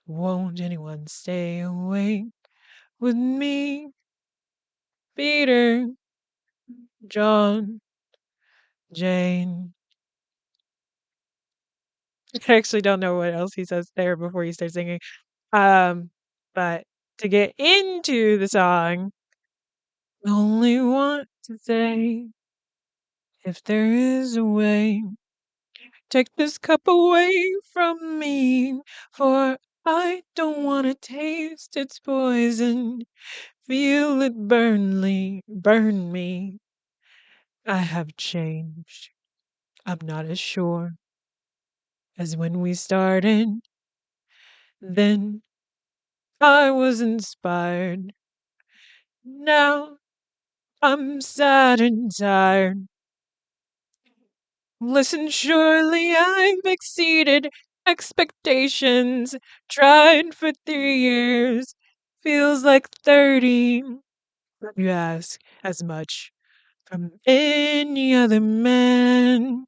Won't anyone stay awake with me? Peter, John, Jane. I actually don't know what else he says there before he starts singing. Um, but to get into the song, I only want to say, if there is a way, take this cup away from me, for I don't want to taste its poison. Feel it burn me. I have changed. I'm not as sure as when we started. Then I was inspired. Now I'm sad and tired. Listen, surely I've exceeded expectations. Tried for 3 years. Feels like 30. You ask as much from any other man.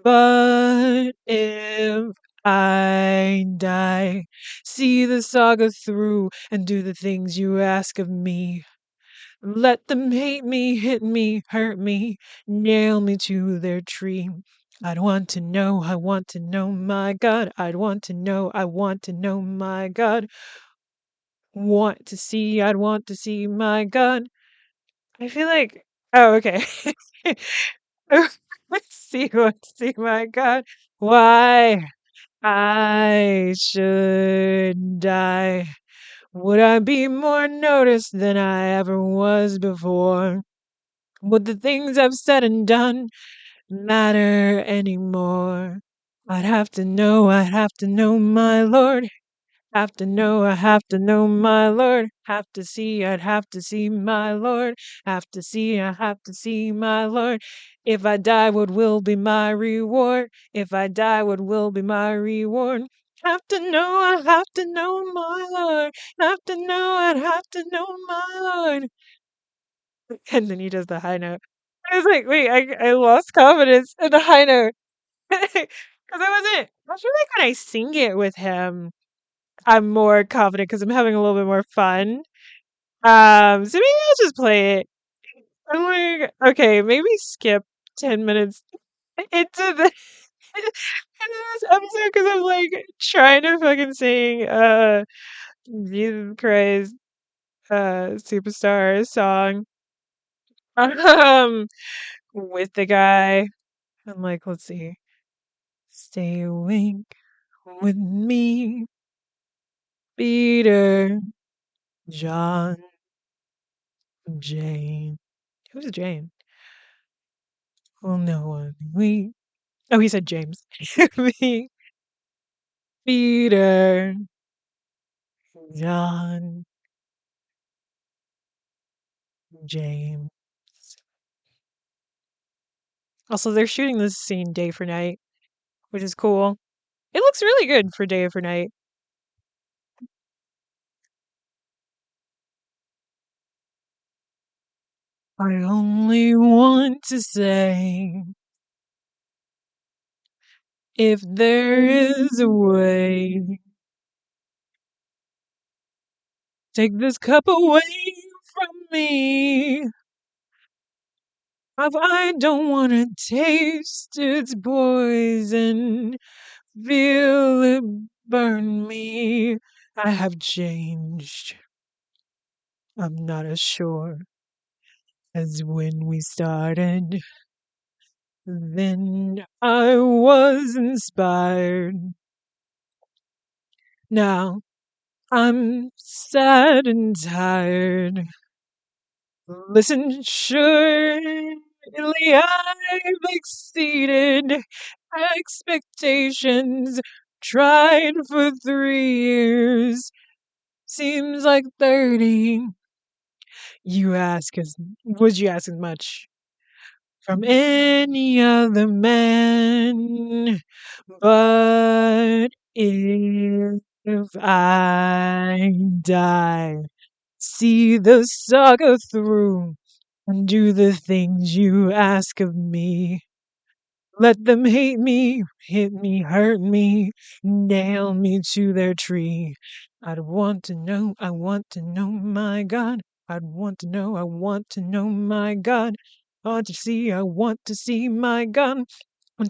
But if I die, see the saga through and do the things you ask of me. Let them hate me, hit me, hurt me, nail me to their tree. I'd want to know, I want to know, my God. I'd want to know, I want to know, my God. I'd want to see, my God. I feel like, oh, okay. Let's see, my God. Why I should die. Would I be more noticed than I ever was before? Would the things I've said and done matter anymore? I'd have to know, my Lord. Have to know, I have to know, my Lord. Have to see, I'd have to see, my Lord. Have to see, I have to see, my Lord. If I die, what will be my reward? If I die, what will be my reward? Have to know, I have to know, my Lord. Have to know, I'd have to know, my Lord. And then he does the high note. I was like, wait, I lost confidence in the high note. Because I feel like when I sing it with him, I'm more confident because I'm having a little bit more fun. So maybe I'll just play it. I'm like, okay, maybe skip 10 minutes into the into this episode because I'm like trying to fucking sing Jesus Christ Superstar song um with the guy. I'm like, let's see. Stay awake with me, Peter, John, Jane. Who's Jane? Well, no one. Oh, he said James. Me, Peter, John, James. Also, they're shooting this scene day for night, which is cool. It looks really good for day for night. I only want to say, if there is a way, take this cup away from me. If I don't want to taste its poison, feel it burn me. I have changed. I'm not as sure as when we started. Then I was inspired. Now I'm sad and tired. Listen, surely I've exceeded expectations. Tried for 3 years. Seems like 30. Would you ask as much from any other man? But if I die, see the saga through and do the things you ask of me. Let them hate me, hit me, hurt me, nail me to their tree. I want to know, my God. I want to know, my God. I want to see, my God. I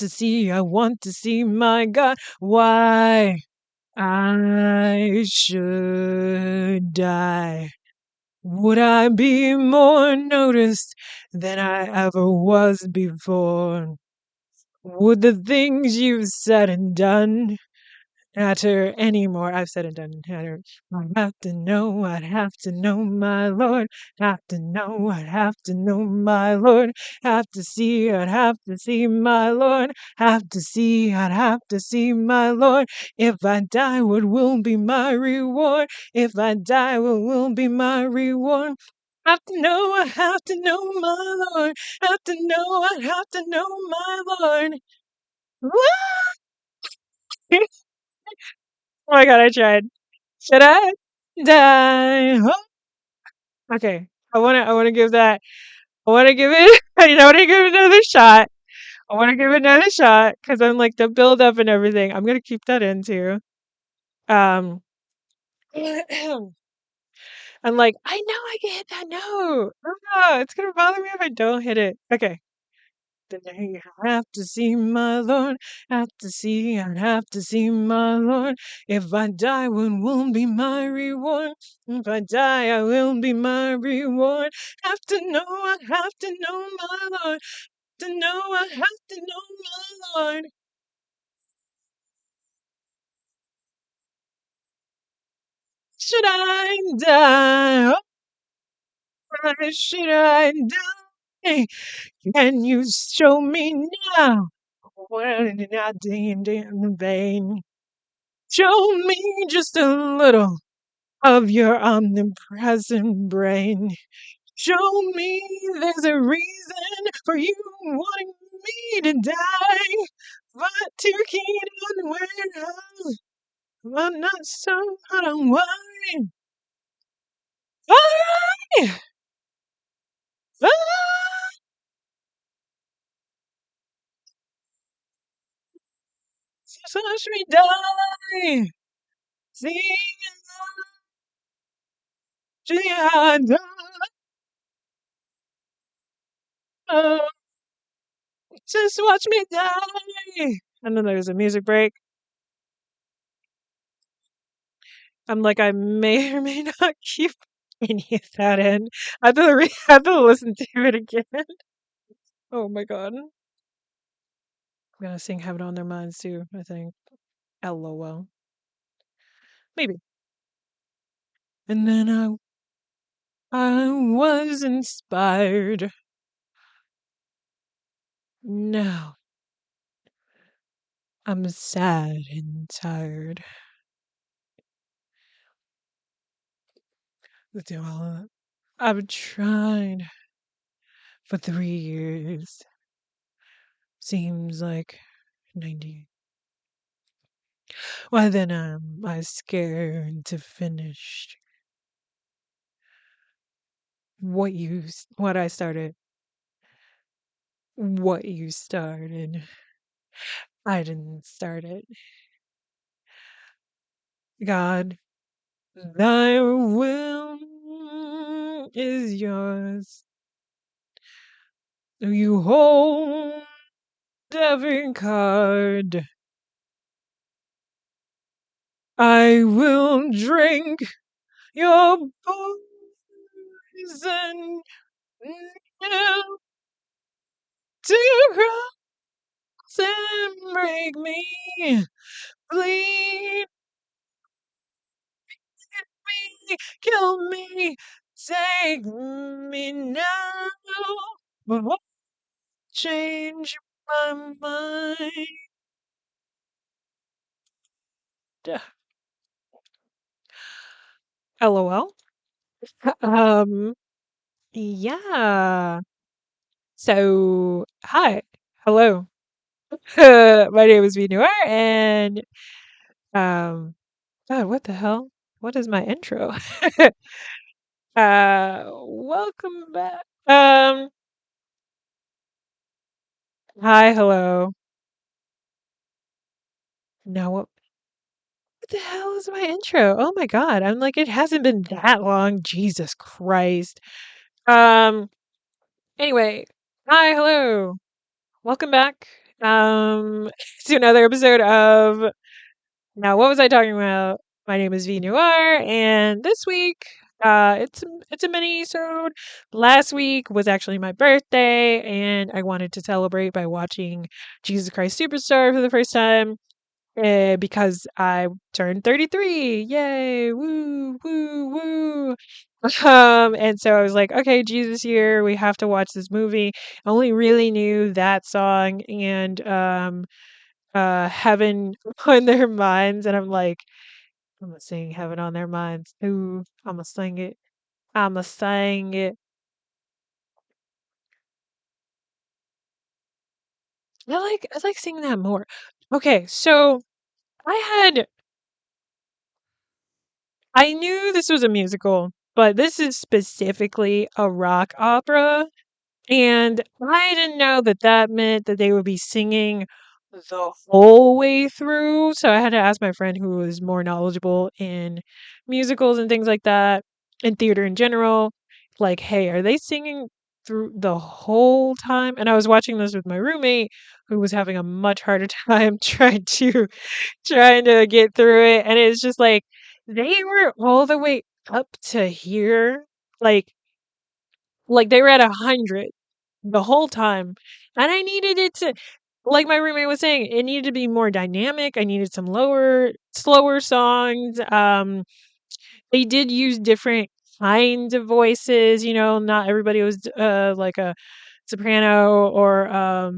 want to see, my God. Why I should die. Would I be more noticed than I ever was before? Would the things you've said and done matter anymore? I've said and done matter. I'd have to know, my Lord. Have to know, I'd have to know, my Lord. I'd have to see, my Lord. I'd have to see, my Lord. If I die, what will be my reward? If I die, what will be my reward? I have to know, my Lord. I have to know, my Lord. What? Oh my god, I tried. Should I die? Huh? Okay. I wanna give that I wanna give it I wanna give it another shot. I wanna give it another shot because I'm like the build up and everything. I'm gonna keep that in too. Um I'm like, I know I can hit that note. Oh, it's gonna bother me if I don't hit it. Okay. Today I have to see, my Lord. I'd have to see, my Lord. If I die, what will be my reward? If I die, I will be my reward. I have to know, my Lord. I have to know, my Lord. Should I die? Oh, why should I die? Can you show me now? When did I in vain? Show me just a little of your omnipresent brain. Show me there's a reason for you wanting me to die. But too keen on where I'm not so hot on wine. Alright! Ah! So watch me die. Sing along to the just watch me die. And then there's a music break. I'm like, I may or may not keep any of that in. I have to listen to it again. Oh my god. I'm gonna sing Have It On Their Minds too, I think. LOL. Maybe. And then I was inspired. Now I'm sad and tired. With all I've tried for 3 years. Seems like 90. Why then am I scared to finish what I started? What you started. I didn't start it. God, thy will is yours. You hold every card. I will drink your poison now to cross and break me. Bleed me, kill me, take me now. But what change my mind? LOL. Um, yeah. So, hi. Hello. My name is Noir, and God, what the hell? What is my intro? Welcome back. Hi, hello. Now what the hell is my intro? Oh my god. I'm like, it hasn't been that long. Jesus Christ. Um, anyway. Hi, hello. Welcome back. Um, to another episode of Now What Was I Talking About? My name is V Noir, and this week, it's a mini-sode. Last week was actually my birthday, and I wanted to celebrate by watching Jesus Christ Superstar for the first time. Because I turned 33. Yay! Woo, woo, woo. And so I was like, okay, Jesus year, we have to watch this movie. I only really knew that song and Heaven on Their Minds, and I'm like, I'm gonna sing Heaven on Their Minds. Ooh, I'm gonna sing it. I'm gonna sing it. I like singing that more. Okay, so I had I knew this was a musical, but this is specifically a rock opera. And I didn't know that that meant that they would be singing the whole way through. So I had to ask my friend who was more knowledgeable in musicals and things like that, and theater in general, like, hey, are they singing through the whole time? And I was watching this with my roommate who was having a much harder time trying to get through it. And it's just like they were all the way up to here. Like like they were at 100 the whole time. And I needed it to, like my roommate was saying, it needed to be more dynamic. I needed some slower songs. They did use different kinds of voices, not everybody was like a soprano or a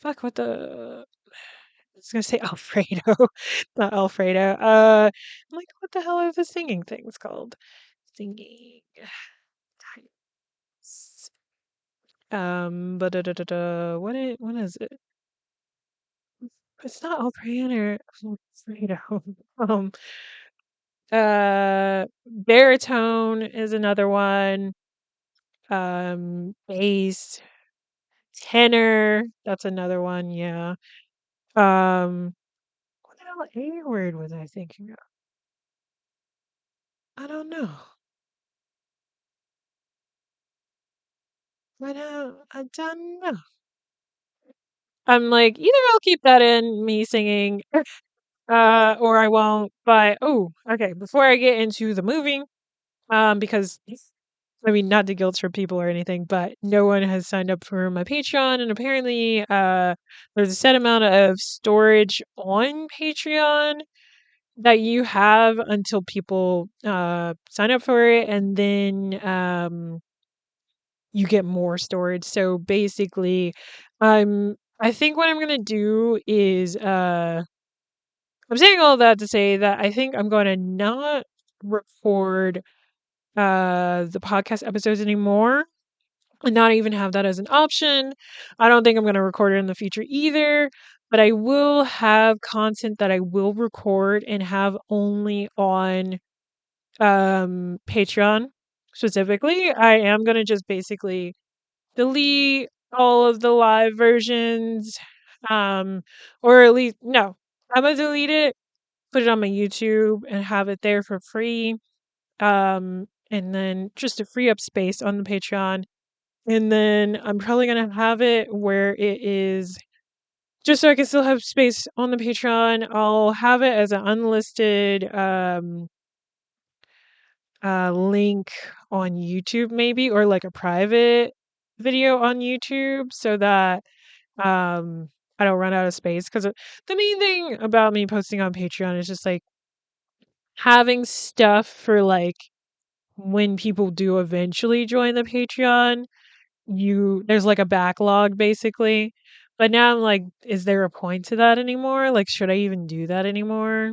fuck what the I was gonna say Alfredo, not Alfredo. I'm like, what the hell are the singing things called? Singing types. But what is it? It's not Alfredo. Alfredo. Um, baritone is another one. Bass, tenor. That's another one. Yeah. Um, what the hell A word was I thinking of? I don't know. I don't know. I'm like, either I'll keep that in me singing, or I won't. But oh, okay. Before I get into the movie, because I mean, not to guilt trip people or anything, but no one has signed up for my Patreon, and apparently, there's a set amount of storage on Patreon that you have until people sign up for it, and then you get more storage. So basically, I think what I'm gonna do is I'm saying all that to say that I think I'm going to not record the podcast episodes anymore and not even have that as an option. I don't think I'm going to record it in the future either, but I will have content that I will record and have only on Patreon specifically. I am going to just basically delete all of the live versions, um or at least no, I'm going to delete it, put it on my YouTube and have it there for free. And then just to free up space on the Patreon. And then I'm probably gonna have it where it is just so I can still have space on the Patreon. I'll have it as an unlisted link on YouTube maybe, or like a private video on YouTube so that I don't run out of space. Because the main thing about me posting on Patreon is just like having stuff for like when people do eventually join the Patreon, there's like a backlog basically. But now I'm like, is there a point to that anymore? Like, should I even do that anymore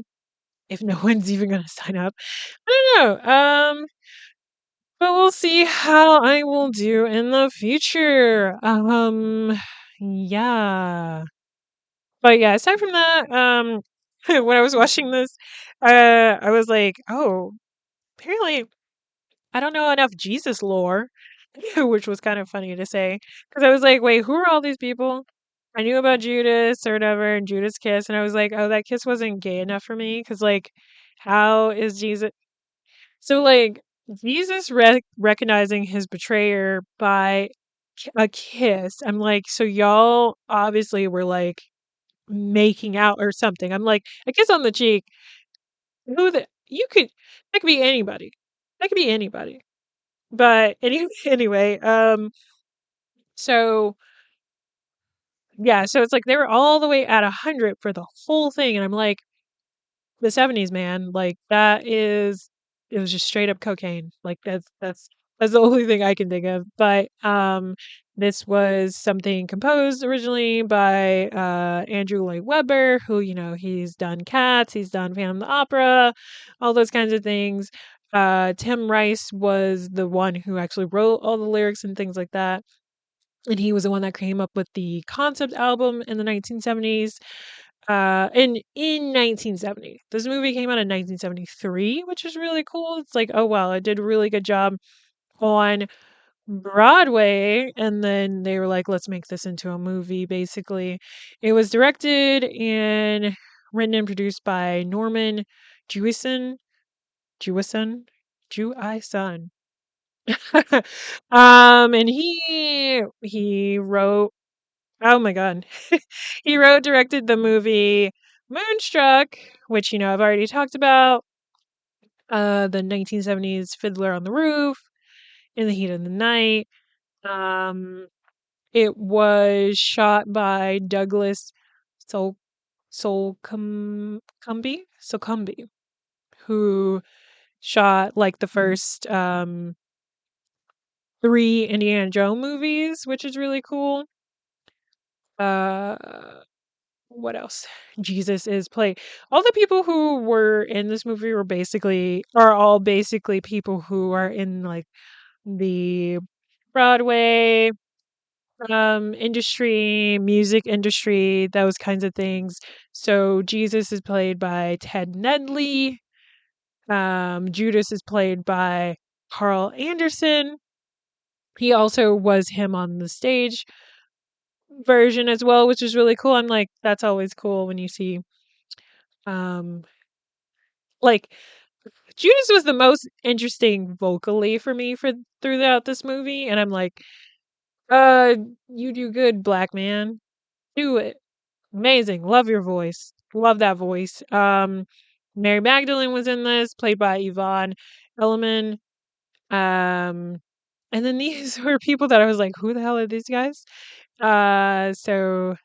if no one's even gonna sign up? I don't know. But we'll see how I will do in the future. Yeah. But yeah, aside from that, when I was watching this, I was like, oh, apparently I don't know enough Jesus lore. which was kind of funny to say because I was like, wait, who are all these people? I knew about Judas or whatever and Judas kiss, and I was like, oh, that kiss wasn't gay enough for me because like, how is Jesus? So like Jesus recognizing his betrayer by a kiss. I'm like, so y'all obviously were like making out or something. I'm like, a kiss on the cheek. Who the you could that could be anybody. That could be anybody. But anyway, so yeah, so it's like they were all the way at 100 for the whole thing, and I'm like, the 70s, man, like that is it was just straight up cocaine. Like that's the only thing I can think of. But this was something composed originally by Andrew Lloyd Webber, who, he's done Cats, he's done Phantom of the Opera, all those kinds of things. Tim Rice was the one who actually wrote all the lyrics and things like that. And he was the one that came up with the concept album in the 1970s. In 1970, this movie came out in 1973, which is really cool. It's like, oh wow, it did a really good job on Broadway, and then they were like, let's make this into a movie. Basically, it was directed and written and produced by Norman Jewison, Jewison, Jewison. And he wrote. Oh my god. He wrote, directed the movie Moonstruck, which, I've already talked about. The 1970s Fiddler on the Roof, In the Heat of the Night. Um, it was shot by Douglas Sol Solcumby, who shot like the first three Indiana Jones movies, which is really cool. Uh what else? Jesus is played. All the people who were in this movie are all basically people who are in like the Broadway industry, music industry, those kinds of things. So Jesus is played by Ted Nedley. Judas is played by Carl Anderson. He also was him on the stage version as well, which is really cool. I'm like, that's always cool when you see um like Judas was the most interesting vocally for me for throughout this movie, and I'm like, uh, you do good, black man. Do it. Amazing. Love your voice. Love that voice. Mary Magdalene was in this, played by Yvonne Elliman. Um, and then these were people that I was like, who the hell are these guys? So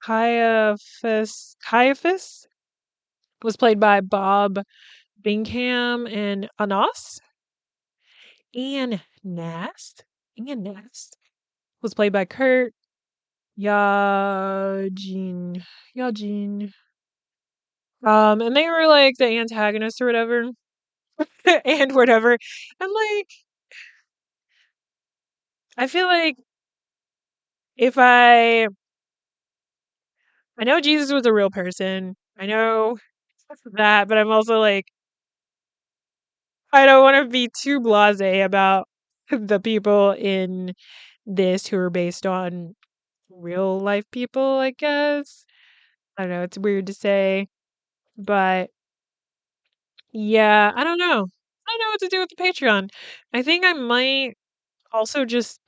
Caiaphas was played by Bob Bingham and Anas. Ian Nast. Ian Nast was played by Kurt Yajin. Yajin. And they were like the antagonists or whatever. And whatever. I'm like, I feel like if I know Jesus was a real person. I know that, but I'm also like, I don't want to be too blasé about the people in this who are based on real life people, I guess. I don't know, it's weird to say, but yeah, I don't know. I don't know what to do with the Patreon. I think I might also just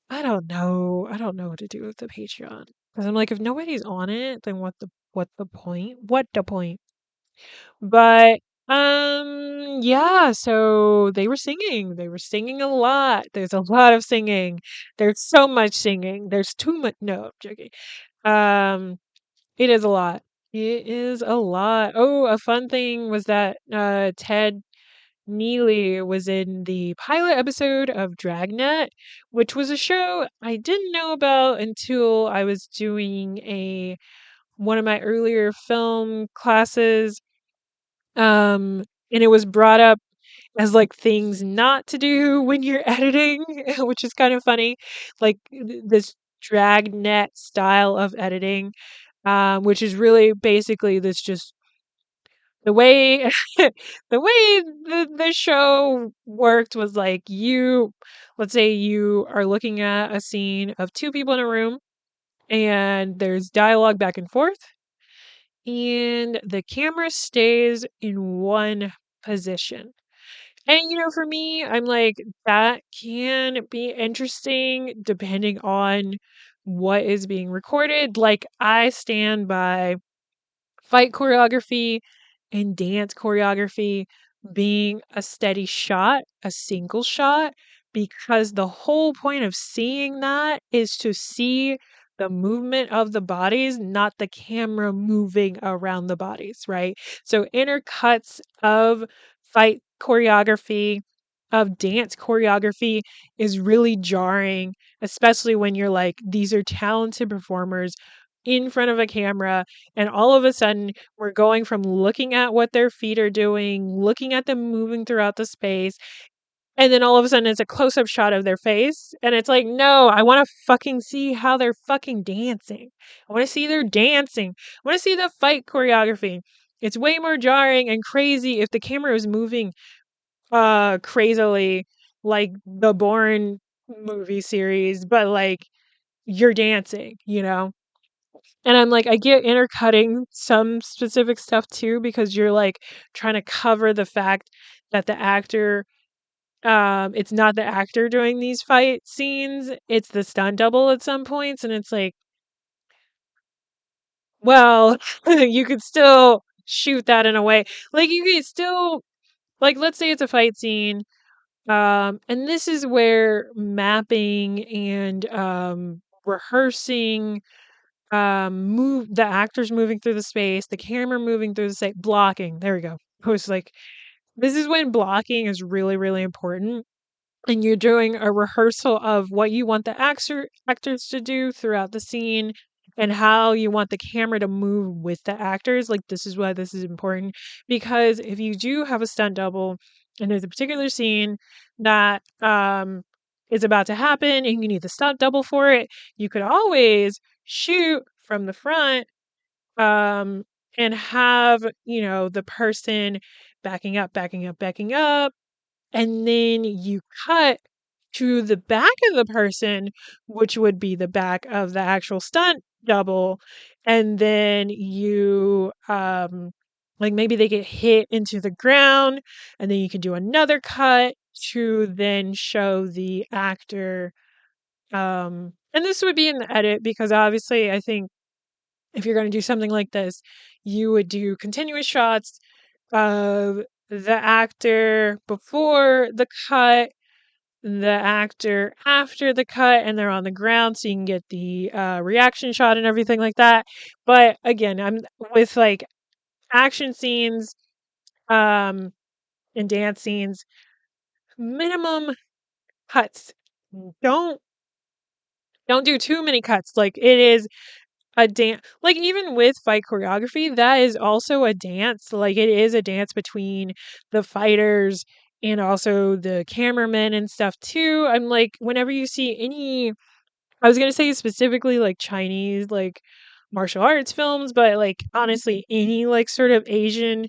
I don't know. I don't know what to do with the Patreon. Because I'm like, if nobody's on it, then what the point? What the point? But yeah, so they were singing. They were singing a lot. There's a lot of singing. There's so much singing. There's too much no, I'm joking. Um It is a lot. It is a lot. Oh, a fun thing was that Ted Neely was in the pilot episode of Dragnet, which was a show I didn't know about until I was doing a one of my earlier film classes. And it was brought up as like things not to do when you're editing, which is kind of funny. Like this Dragnet style of editing, which is really basically this just the way the way the show worked was like let's say you are looking at a scene of two people in a room and there's dialogue back and forth and the camera stays in one position. And for me, I'm like that can be interesting depending on what is being recorded. Like I stand by fight choreography and dance choreography being a steady shot, a single shot, because the whole point of seeing that is to see the movement of the bodies, not the camera moving around the bodies, right? So, intercuts of fight choreography, of dance choreography is really jarring, especially when you're like, these are talented performers in front of a camera and all of a sudden, we're going from looking at what their feet are doing, looking at them moving throughout the space, and then all of a sudden it's a close up shot of their face. And it's like, no, I want to fucking see how they're fucking dancing. I want to see their dancing. I want to see the fight choreography. It's way more jarring and crazy if the camera is moving crazily like the Bourne movie series, but like you're dancing, you know? And I'm like, I get intercutting some specific stuff too, because you're like trying to cover the fact that the actor, it's not the actor doing these fight scenes, it's the stunt double at some points. And it's like, well, you could still shoot that in a way. Like, you could still, like, let's say it's a fight scene. And this is where mapping and rehearsing move the actors moving through the space, the camera moving through the space, blocking. There we go. I was like, this is when blocking is really, really important. And you're doing a rehearsal of what you want the actors to do throughout the scene and how you want the camera to move with the actors. Like, this is why this is important. Because if you do have a stunt double and there's a particular scene that is about to happen and you need the stunt double for it, you could always shoot from the front um, and have, the person backing up, backing up, backing up and then you cut to the back of the person, which would be the back of the actual stunt double, and then you like maybe they get hit into the ground, and then you can do another cut to then show the actor. And this would be in the edit because obviously I think if you're going to do something like this, you would do continuous shots of the actor before the cut, the actor after the cut, and they're on the ground so you can get the reaction shot and everything like that. But again, I'm with like action scenes um, and dance scenes, minimum cuts. Don't don't do too many cuts. Like it is a dance, like, even with fight choreography, that is also a dance, like, it is a dance between the fighters and also the cameramen and stuff too. I'm like, whenever you see any I was gonna say specifically, like, Chinese, like, martial arts films, but, like, honestly, any, like, sort of Asian,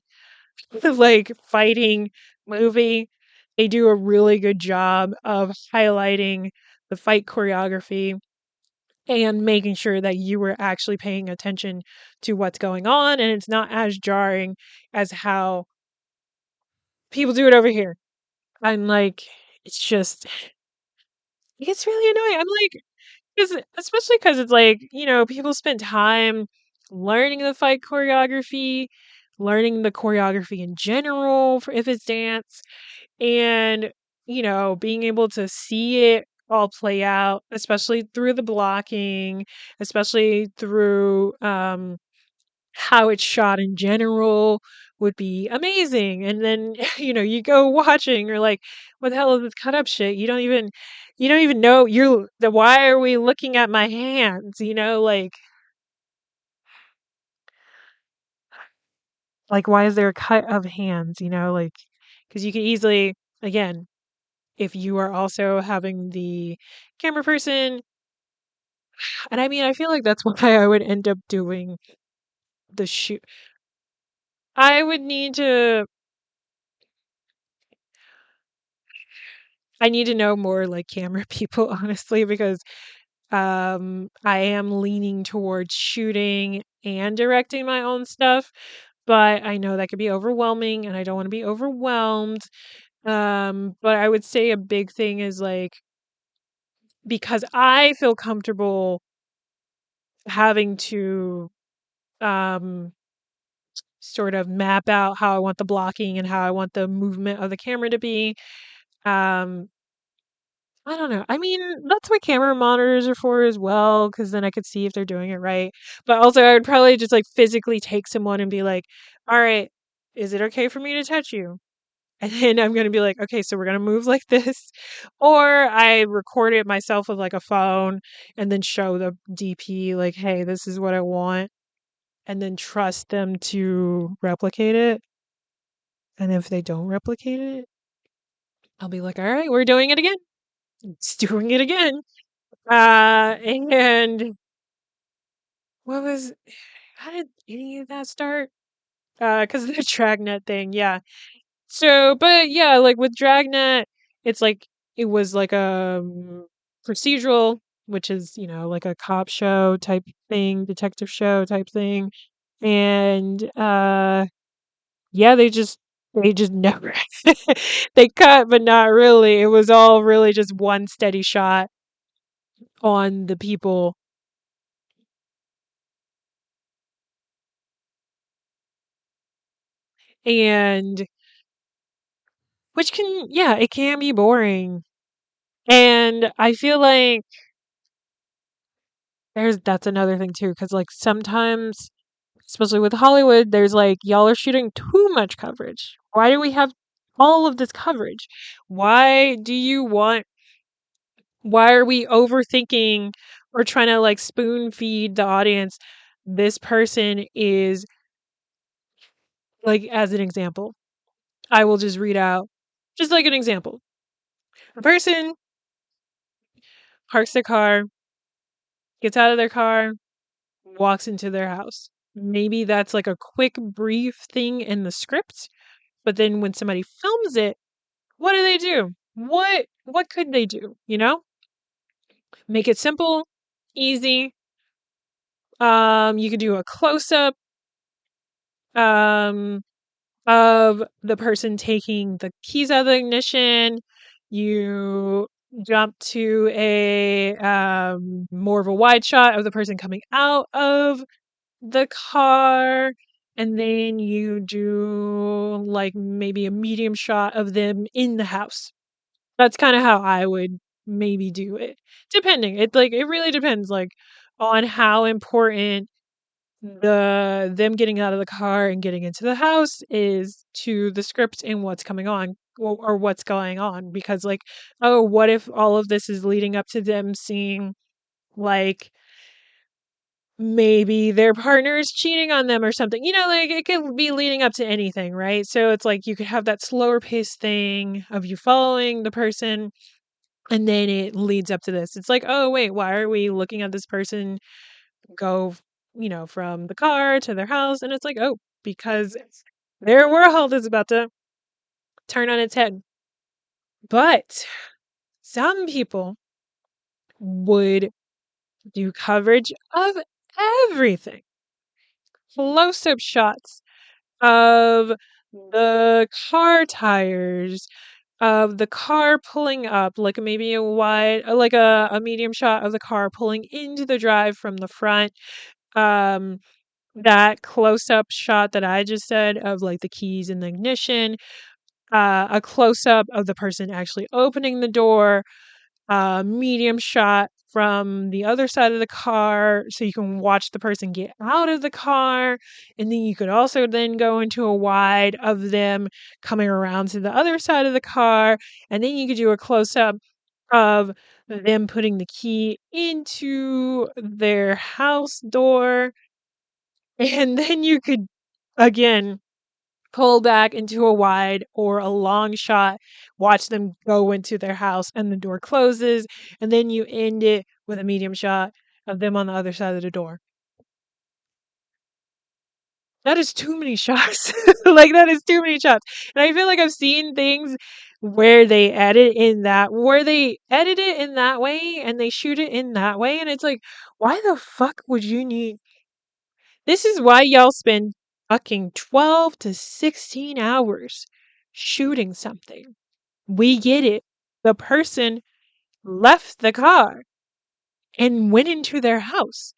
like, fighting movie, they do a really good job of highlighting the fight choreography and making sure that you were actually paying attention to what's going on and it's not as jarring as how people do it over here. I'm like, it's just, it gets really annoying. I'm like, especially because it's like, people spend time learning the fight choreography, learning the choreography in general, for if it's dance, and, being able to see it all play out, especially through the blocking, especially through how it's shot in general would be amazing. And then, you go watching, you're like, what the hell is this cut up shit? You don't even know why are we looking at my hands? Like why is there a cut of hands? Like because you could easily again if you are also having the camera person, and I mean, I feel like that's why I would end up doing the shoot. I would need to I need to know more like camera people, honestly, because I am leaning towards shooting and directing my own stuff, but I know that could be overwhelming and I don't want to be overwhelmed. But I would say a big thing is like because I feel comfortable having to um sort of map out how I want the blocking and how I want the movement of the camera to be. Um I don't know. I mean, that's what camera monitors are for as well, because then I could see if they're doing it right. But also, I would probably just like physically take someone and be like, all right, is it okay for me to touch you? And then I'm going to be like, okay, so we're going to move like this. Or I record it myself with like a phone and then show the DP, like, hey, this is what I want. And then trust them to replicate it. And if they don't replicate it, I'll be like, all right, we're doing it again. It's doing it again. And what was how did any of that start? Because of the Dragnet thing, yeah. So, but yeah, like with Dragnet, it's like it was like a procedural, which is, like a cop show type thing, detective show type thing. And yeah, they just never they cut, but not really. It was all really just one steady shot on the people. And which can, yeah, it can be boring. And I feel like that's another thing too, because like sometimes, especially with Hollywood, there's like, y'all are shooting too much coverage. Why do we have all of this coverage? Why do you want, why are we overthinking or trying to like spoon feed the audience? This person is, like, as an example, I will just read out, just like an example. A person parks their car, gets out of their car, walks into their house. Maybe that's like a quick, brief thing in the script, but then when somebody films it, what do they do? What could they do? Make it simple, easy. You could do a close up um of the person taking the keys out of the ignition. You jump to a more of a wide shot of the person coming out of the car, and then you do like maybe a medium shot of them in the house. That's kind of how I would maybe do it. Depending. It really depends like on how important them getting out of the car and getting into the house is to the script and what's coming on, or what's going on, because like, oh, what if all of this is leading up to them seeing like maybe their partner is cheating on them or something. Like it could be leading up to anything, right? So it's like you could have that slower pace thing of you following the person, and then it leads up to this. It's like, oh, wait, why are we looking at this person go, from the car to their house? And it's like, oh, because their world is about to turn on its head. But some people would do coverage of everything, close up shots of the car tires, of the car pulling up, like maybe a wide, like a medium shot of the car pulling into the drive from the front. Um, that close up shot that I just said of like the keys in the ignition, a close up of the person actually opening the door, medium shot from the other side of the car so you can watch the person get out of the car, and then you could also then go into a wide of them coming around to the other side of the car, and then you could do a close up of them putting the key into their house door, and then you could again pull back into a wide or a long shot, watch them go into their house and the door closes, and then you end it with a medium shot of them on the other side of the door. That is too many shots. Like, that is too many shots. And I feel like I've seen things where they edit it in that way and they shoot it in that way. And it's like, why the fuck would you need this is why y'all spend fucking 12 to 16 hours shooting something. We get it. The person left the car and went into their house.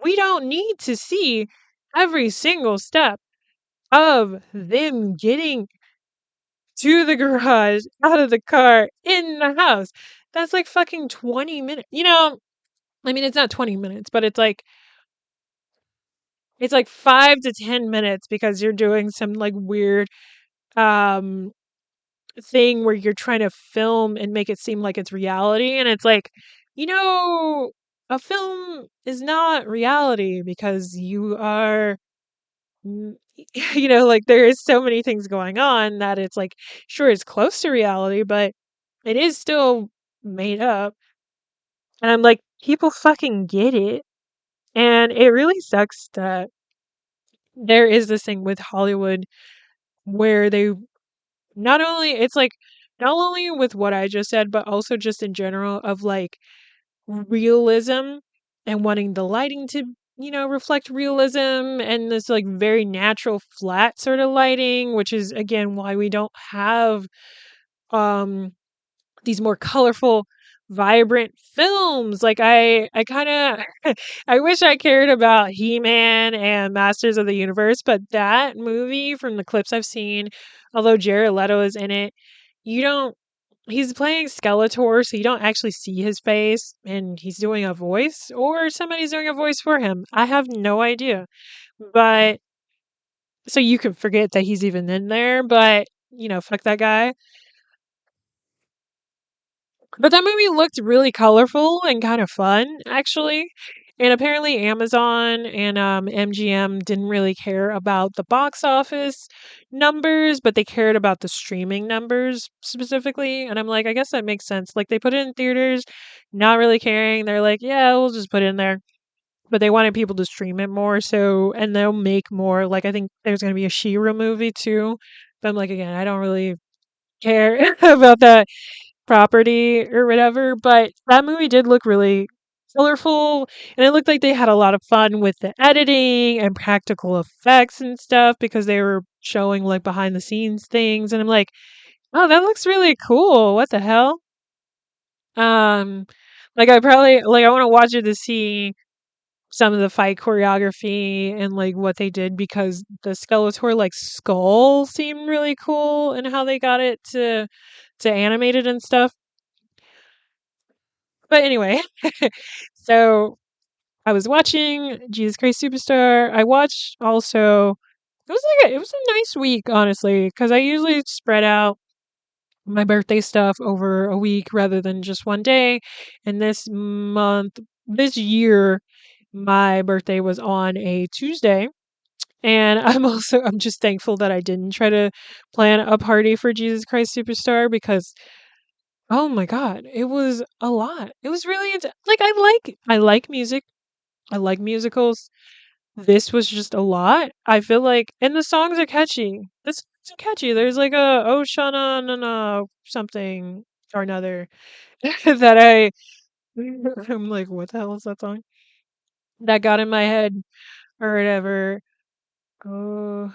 We don't need to see every single step of them getting to the garage, out of the car, in the house. That's like fucking 20 minutes. I mean, it's not 20 minutes, but it's like 5 to 10 minutes because you're doing some like weird um thing where you're trying to film and make it seem like it's reality, and it's like, you know, a film is not reality because you are Mm, like there is so many things going on that it's like, sure, it's close to reality, but it is still made up. And I'm like, people fucking get it. And it really sucks that there is this thing with Hollywood where they not only, it's like, not only with what I just said, but also just in general of like realism and wanting the lighting to reflect realism and this like very natural flat sort of lighting, which is again why we don't have um these more colorful vibrant films. Like I kind of I wish I cared about He-Man and Masters of the Universe, but that movie, from the clips I've seen, although Jared Leto is in it, you don't he's playing Skeletor, so you don't actually see his face, and he's doing a voice, or somebody's doing a voice for him. I have no idea. But so you can forget that he's even in there, but fuck that guy. But that movie looked really colorful and kind of fun, actually. And apparently Amazon and MGM didn't really care about the box office numbers, but they cared about the streaming numbers specifically. And I'm like, I guess that makes sense. Like they put it in theaters, not really caring. They're like, yeah, we'll just put it in there. But they wanted people to stream it more, so and they'll make more. Like I think there's gonna be a She-Ra movie too. But I'm like, again, I don't really care about that property or whatever, but that movie did look really colorful, and it looked like they had a lot of fun with the editing and practical effects and stuff because they were showing like behind the scenes things, and I'm like, "Oh, that looks really cool. What the hell?" Um I want to watch it to see some of the fight choreography and like what they did because the Skeletor like skull seemed really cool and how they got it to animate it and stuff. But anyway, so I was watching Jesus Christ Superstar. I watched also. It was a nice week, honestly, because I usually spread out my birthday stuff over a week rather than just one day. And this year, my birthday was on a Tuesday. And I'm just thankful that I didn't try to plan a party for Jesus Christ Superstar because oh my god, it was a lot. It was really like I like music. I like musicals. This was just a lot. I feel like and the songs are catchy. The songs are catchy. There's like a Oshana na na something or another that I'm like, what the hell is that song? That got in my head or whatever. Oh,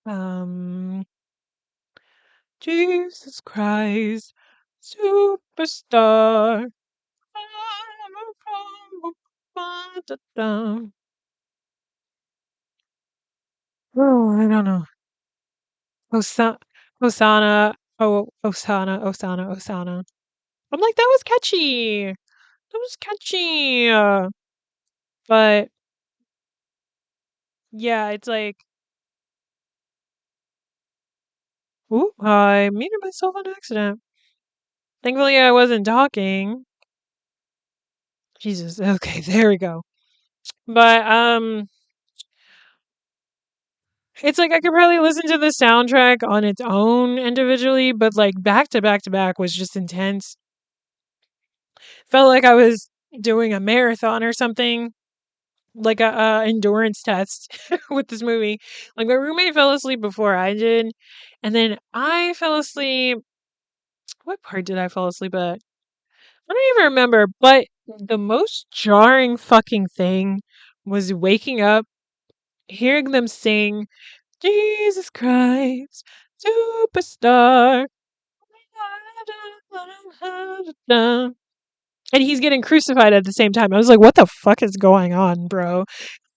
um, Jesus Christ, Superstar. Oh, I don't know. Hosa Hosanna. Oh, Osana, Osana, Osana. I'm like, that was catchy. That was catchy. But yeah, it's like, ooh, I muted myself on accident. Thankfully, I wasn't talking. Jesus. Okay, there we go. But it's like I could probably listen to the soundtrack on its own individually, but like back to back to back was just intense. Felt like I was doing a marathon or something. like a endurance test with this movie. Like my roommate fell asleep before I did, and then I fell asleep. What part did I fall asleep at? I don't even remember, but the most jarring fucking thing was waking up, hearing them sing Jesus Christ, Superstar. And he's getting crucified at the same time. I was like, what the fuck is going on, bro?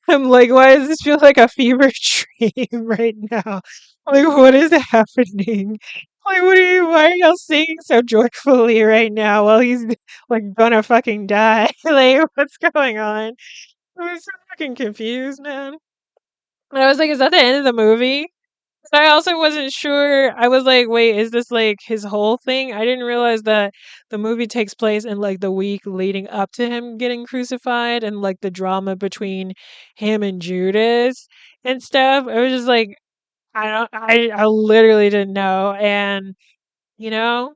I'm like, why does this feel like a fever dream right now? Like, what is happening? Like, why are y'all singing so joyfully right now while he's like gonna fucking die? Like, what's going on? I was so fucking confused, man. And I was like, is that the end of the movie? I also wasn't sure. I was like, wait, is this like his whole thing? I didn't realize that the movie takes place in like the week leading up to him getting crucified and like the drama between him and Judas and stuff. It was just like I literally didn't know. And you know,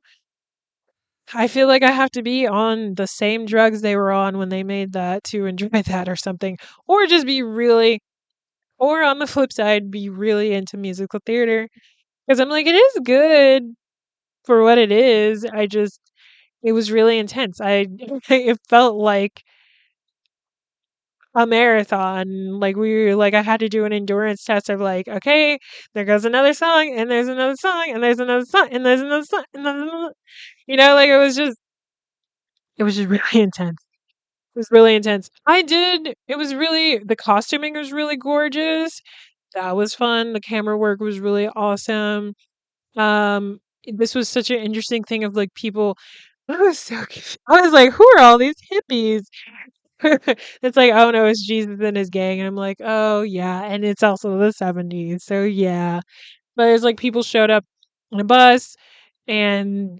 I feel like I have to be on the same drugs they were on when they made that to enjoy that or something. Or just be really or on the flip side, be really into musical theater. Because I'm like, it is good for what it is. It was really intense. It felt like a marathon. Like I had to do an endurance test of like, okay, there goes another song, and there's another song, and there's another song, and there's another song, and there's another, like it was just really intense. It was really intense. It was really, the costuming was really gorgeous. That was fun. The camera work was really awesome. This was such an interesting thing of like people. I was so confused. I was like, who are all these hippies? It's like, oh no, it's Jesus and his gang. And I'm like, oh yeah. And it's also the 70s. So yeah. But it's like people showed up on a bus and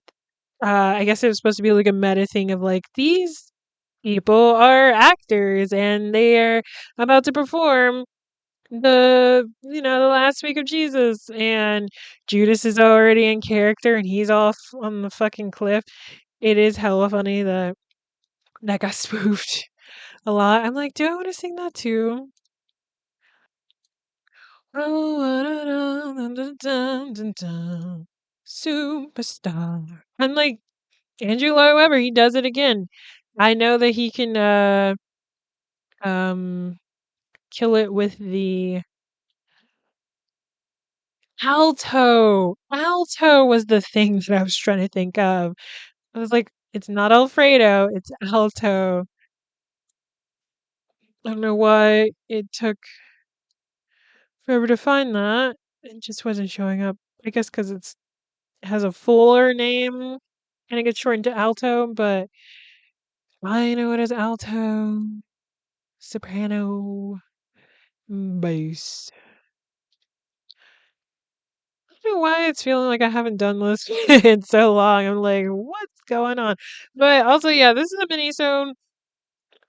I guess it was supposed to be like a meta thing of like, these people are actors and they are about to perform the last week of Jesus, and Judas is already in character and he's off on the fucking cliff. It is hella funny that that got spoofed a lot. I'm like, do I want to sing that too? Superstar. I'm like, Andrew Lloyd Webber, he does it again. I know that he can um kill it with the alto. Alto was the thing that I was trying to think of. I was like, it's not Alfredo, it's alto. I don't know why it took forever to find that. It just wasn't showing up. I guess because it has a fuller name and it gets shortened to alto, but I know it as alto, soprano, bass. I don't know why it's feeling like I haven't done this in so long. I'm like, what's going on? But also, yeah, this is a mini zone.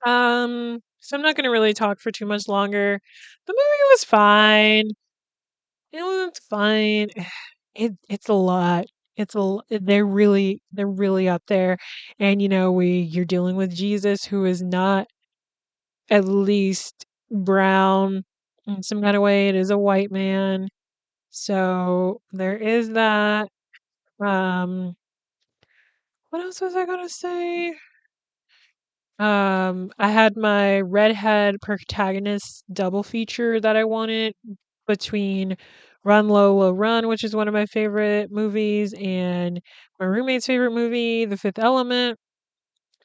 So I'm not gonna really talk for too much longer. The movie was fine. It was fine. It's a lot. They're really up there. And you're dealing with Jesus who is not at least brown in some kind of way. It is a white man. So there is that. Um, what else was I gonna say? I had my redhead protagonist double feature that I wanted between Run Lola Run, which is one of my favorite movies, and my roommate's favorite movie, The Fifth Element,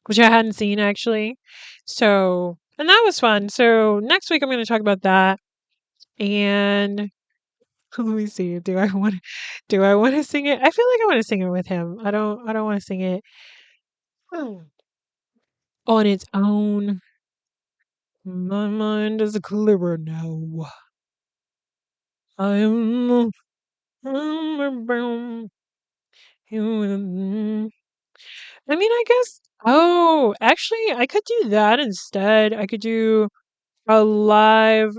which I hadn't seen actually. So, and that was fun. So, next week I'm going to talk about that. And let me see. Do I want to sing it? I feel like I want to sing it with him. I don't want to sing it on its own. My mind is clearer now. I am. I mean, I guess. Oh, actually, I could do that instead. I could do a live.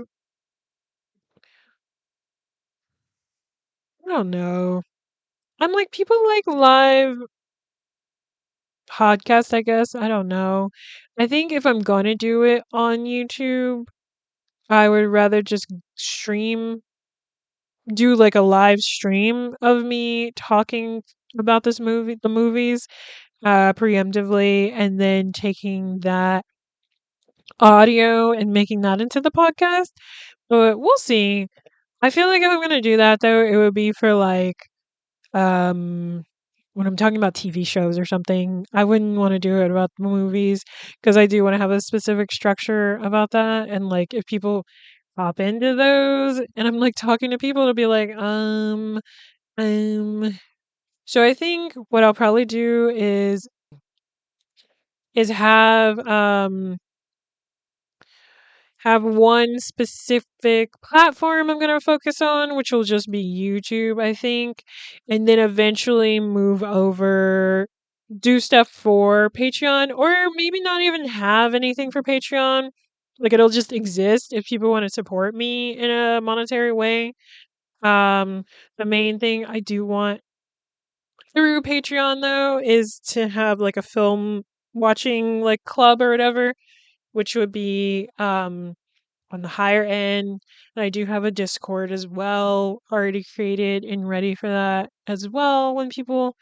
I don't know. I'm like, people like live podcasts, I guess. I don't know. I think if I'm going to do it on YouTube, I would rather just stream do like a live stream of me talking about the movies, preemptively, and then taking that audio and making that into the podcast. But we'll see. I feel like if I'm gonna do that though, it would be for like um when I'm talking about TV shows or something. I wouldn't want to do it about the movies because I do want to have a specific structure about that. And like if people pop into those and I'm like talking to people, it'll be like, um so I think what I'll probably do is have one specific platform I'm going to focus on, which will just be YouTube, I think, and then eventually move over, do stuff for Patreon, or maybe not even have anything for Patreon. Like it'll just exist if people want to support me in a monetary way. Um, the main thing I do want through Patreon though is to have like a film watching like club or whatever, which would be on the higher end. And I do have a Discord as well, already created and ready for that as well when people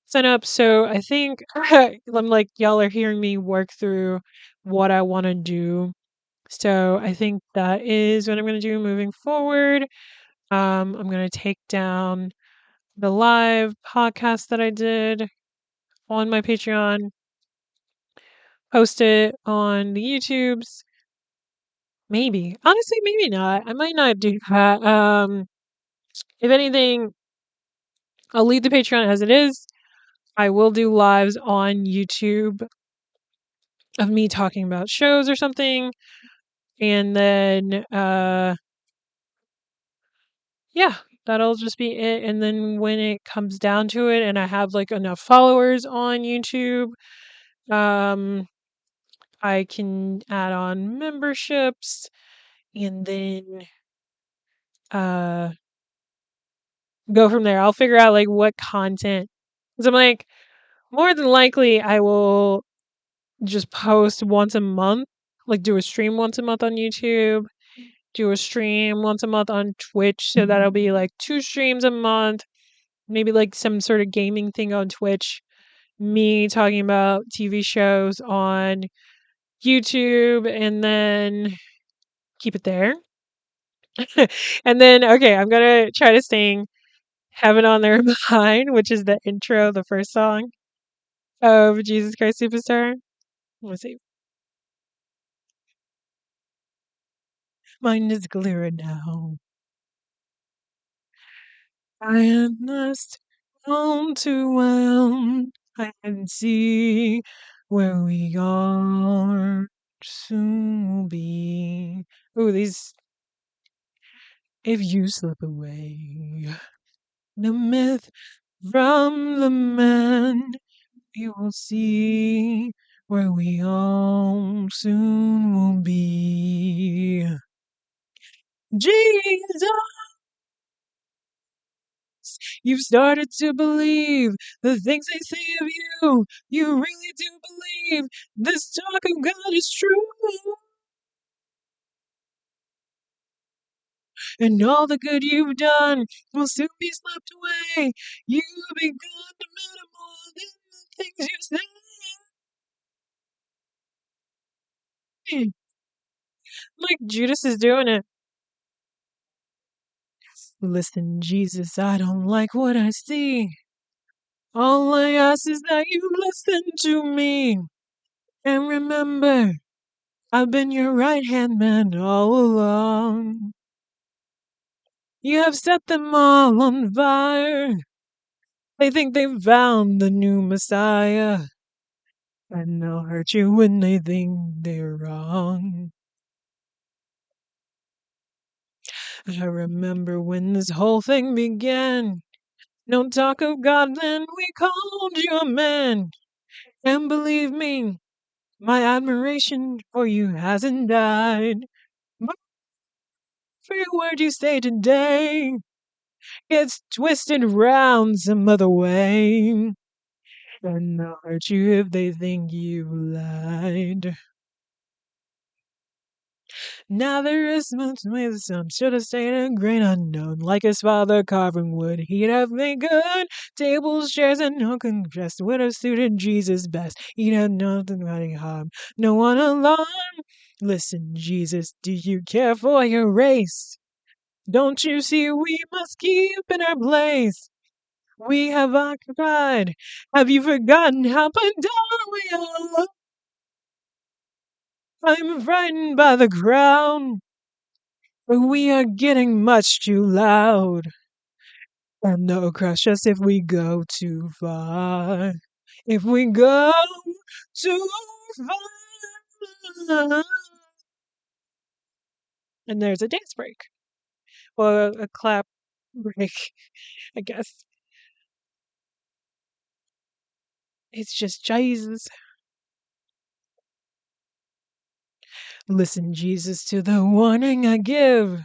sign up. So I think I'm like, y'all are hearing me work through what I want to do. So I think that is what I'm going to do moving forward. I'm going to take down the live podcast that I did on my Patreon, post it on the YouTubes. Maybe. Honestly, maybe not. I might not do that. If anything, I'll leave the Patreon as it is. I will do lives on YouTube of me talking about shows or something. And then yeah, that'll just be it. And then when it comes down to it and I have like enough followers on YouTube, um I can add on memberships and then uh go from there. I'll figure out like what content. Cuz I'm like more than likely I will just post once a month, like do a stream once a month on YouTube, do a stream once a month on Twitch, so that'll be like 2 streams a month, maybe like some sort of gaming thing on Twitch, me talking about TV shows on YouTube, and then keep it there. And then okay, I'm gonna try to sing Heaven on Their Mind, which is the intro, the first song of Jesus Christ Superstar. Let's see. Mine is clearer now. I had lost all too well. I can see where we are soon will be. Ooh, these. If you slip away, the myth from the man, you will see where we all soon will be. Jesus, you've started to believe the things they say of you. You really do believe this talk of God is true. And all the good you've done will soon be swept away. You've begun to matter more than the things you say. Like Judas is doing it. Listen, Jesus, I don't like what I see. All I ask is that you listen to me. And remember, I've been your right hand man all along. You have set them all on fire. They think they've found the new Messiah. And they'll hurt you when they think they're wrong. I remember when this whole thing began. No talk of God then, we called you a man. And believe me, my admiration for you hasn't died. But for your word you say today, it's twisted round some other way. And they'll hurt you if they think you lied. Now there is much with some should have stayed a great unknown. Like his father carving wood, he'd have made good. Tables, chairs, and no contrast would have suited Jesus best. He'd have nothing but harm, no one alarm. Listen, Jesus, do you care for your race? Don't you see we must keep in our place? We have occupied. Have you forgotten how put down we are? I'm frightened by the crowd, but we are getting much too loud. And they'll crush us if we go too far. If we go too far. And there's a dance break. Well, a clap break, I guess. It's just Jesus. Listen, Jesus, to the warning I give.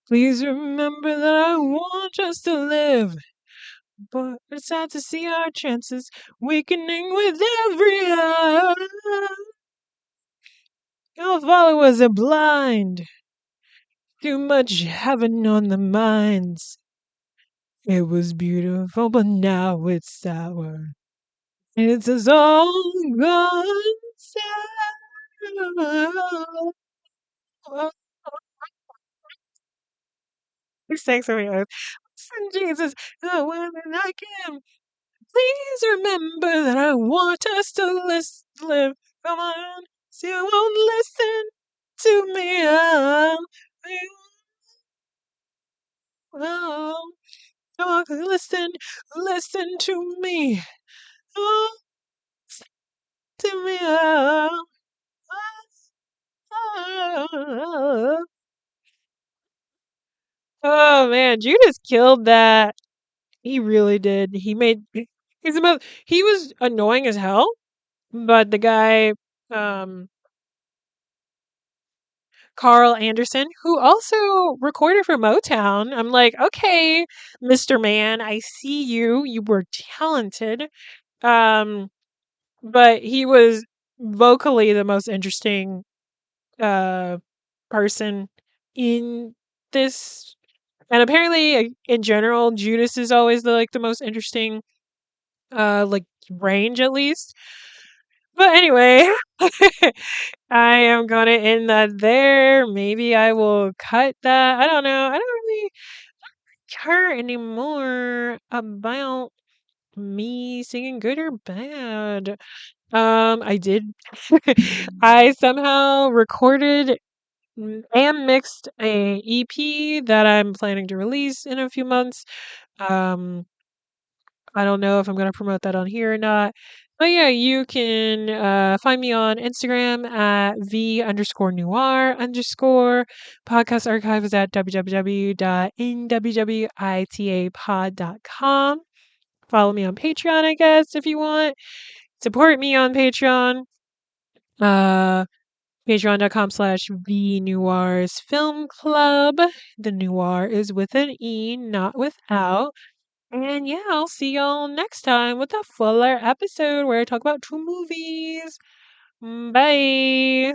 Please remember that I want us to live. But it's sad to see our chances weakening with every hour. Your followers are blind. Too much heaven on the minds. It was beautiful, but now it's sour. It's us all gone sour. He sang so many others. Listen, Jesus, the one that I can. Please remember that I want us to live. Come on, so you won't listen to me. Oh, come on, listen to me. Oh, to me. Oh man, Judas killed that. He really did. He was annoying as hell, but the guy, um, Carl Anderson, who also recorded for Motown. I'm like, okay, Mr. Man, I see you. You were talented. Um, but he was vocally the most interesting uh person in this. And apparently, in general, Judas is always the most interesting like range at least. But anyway, I am gonna end that there. Maybe I will cut that. I don't know. I don't really care anymore about me singing good or bad. I did. I somehow recorded and mixed a EP that I'm planning to release in a few months. Um, I don't know if I'm going to promote that on here or not. But yeah, you can find me on Instagram at v_noir_. Podcast archive is at www.nwwitapod.com. Follow me on Patreon, I guess, if you want. Support me on Patreon. Patreon.com/v noirs film club. The noir is with an E, not without. And yeah, I'll see y'all next time with a fuller episode where I talk about 2 movies. Bye.